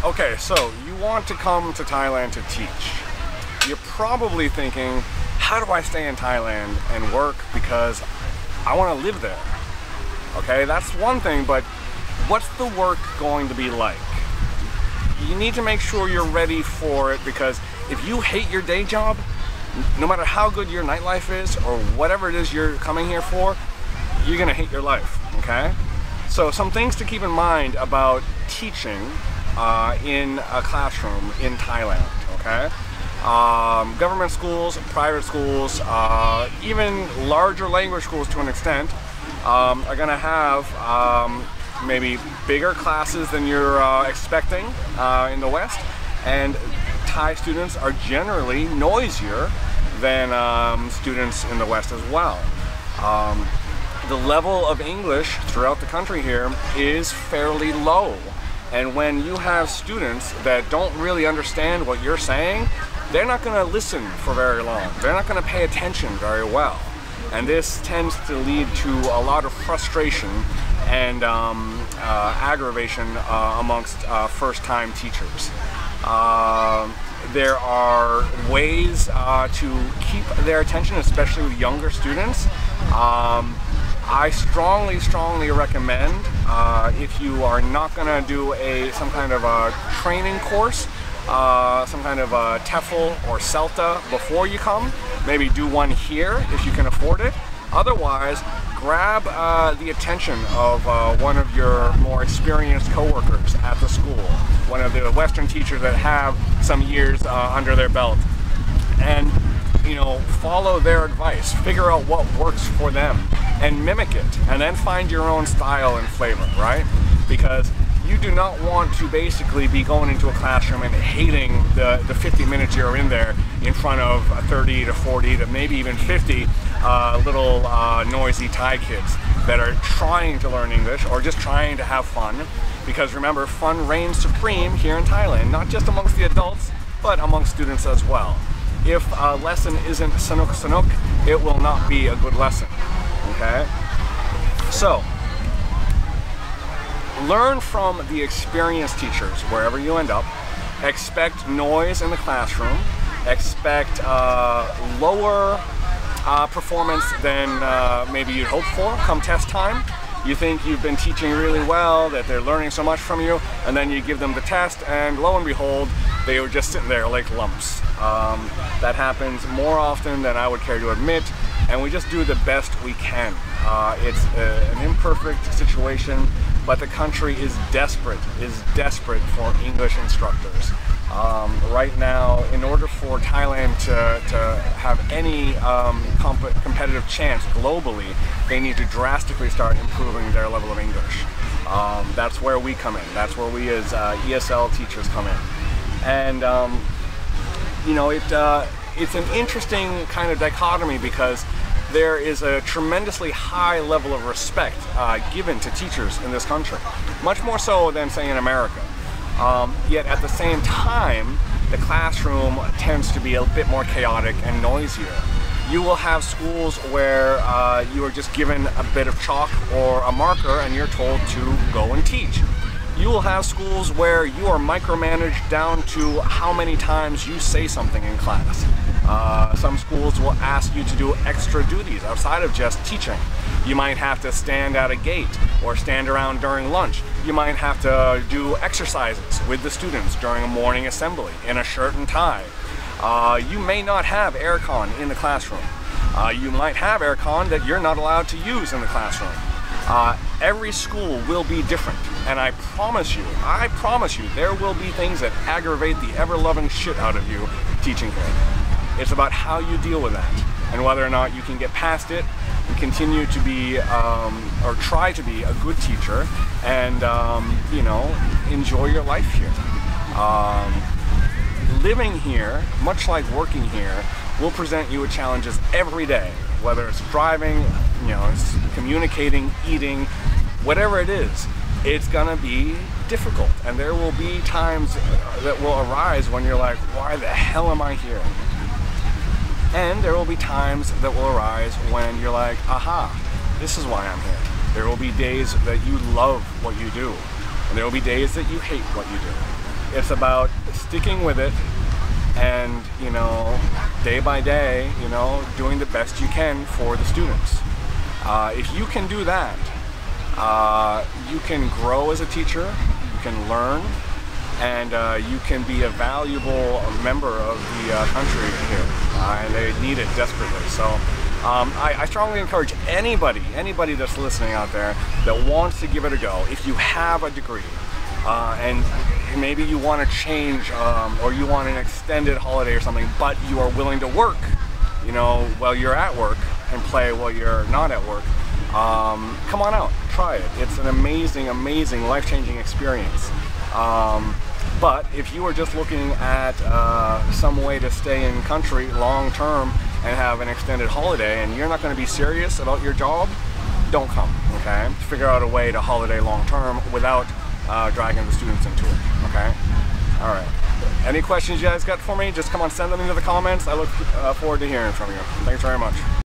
Okay, so you want to come to Thailand to teach. You're probably thinking, how do I stay in Thailand and work because I want to live there? Okay, that's one thing, but what's the work going to be like? You need to make sure you're ready for it, because if you hate your day job, no matter how good your nightlife is or whatever it is you're coming here for, you're gonna hate your life, okay? So some things to keep in mind about teaching in a classroom in Thailand, okay? Government schools, private schools, even larger language schools to an extent, are gonna have maybe bigger classes than you're expecting in the West, and Thai students are generally noisier than students in the West as well. The level of English throughout the country here is fairly low, and when you have students that don't really understand what you're saying, they're not going to listen for very long. They're not going to pay attention very well, and this tends to lead to a lot of frustration and aggravation amongst first-time teachers. There are ways to keep their attention, especially with younger students. I strongly recommend, if you are not going to do some kind of a training course, some kind of a TEFL or CELTA before you come, maybe do one here if you can afford it. Otherwise, grab the attention of one of your more experienced coworkers at the school, one of the Western teachers that have some years under their belt, and follow their advice, figure out what works for them and mimic it, and then find your own style and flavor, right? Because you do not want to basically be going into a classroom and hating the 50 minutes you're in there in front of 30 to 40 to maybe even 50 little noisy Thai kids that are trying to learn English or just trying to have fun. Because remember, fun reigns supreme here in Thailand, not just amongst the adults, but amongst students as well. If a lesson isn't sanuk, it will not be a good lesson, okay? So, learn from the experienced teachers wherever you end up. Expect noise in the classroom. Expect lower performance than maybe you'd hope for come test time. You think you've been teaching really well, that they're learning so much from you, and then you give them the test, and lo and behold, they were just sitting there like lumps. That happens more often than I would care to admit, and we just do the best we can. It's an imperfect situation, but the country is desperate for English instructors. Right now, in order for Thailand to have any competitive chance globally, they need to drastically start improving their level of English. That's where we come in. That's where we as ESL teachers come in. And it's an interesting kind of dichotomy, because there is a tremendously high level of respect given to teachers in this country, much more so than, say, in America. Yet at the same time, the classroom tends to be a bit more chaotic and noisier. You will have schools where you are just given a bit of chalk or a marker and you're told to go and teach. You will have schools where you are micromanaged down to how many times you say something in class. Some schools will ask you to do extra duties outside of just teaching. You might have to stand at a gate or stand around during lunch. You might have to do exercises with the students during a morning assembly in a shirt and tie. You may not have aircon in the classroom. You might have aircon that you're not allowed to use in the classroom. Every school will be different, and I promise you, there will be things that aggravate the ever-loving shit out of you teaching here. It's about how you deal with that, and whether or not you can get past it and continue to be, or try to be, a good teacher, and enjoy your life here. Living here, much like working here, will present you with challenges every day, whether it's driving, it's communicating, eating, whatever it is. It's gonna be difficult, and there will be times that will arise when you're like, why the hell am I here? And there will be times that will arise when you're like, aha, this is why I'm here. There will be days that you love what you do, and there will be days that you hate what you do. It's about sticking with it and, you know, day by day, you know, doing the best you can for the students. If you can do that, you can grow as a teacher, you can learn, and you can be a valuable member of the country here, and they need it desperately. So I strongly encourage anybody that's listening out there that wants to give it a go, if you have a degree, and maybe you want to change, or you want an extended holiday or something, but you are willing to work, you know, while you're at work and play while you're not at work, come on out, try it. It's an amazing, amazing, life-changing experience. But if you are just looking at some way to stay in country long term and have an extended holiday, and you're not going to be serious about your job, don't come, okay? Figure out a way to holiday long term without dragging the students into it, okay? All right. Any questions you guys got for me, just come on, send them into the comments. I look forward to hearing from you. Thanks very much.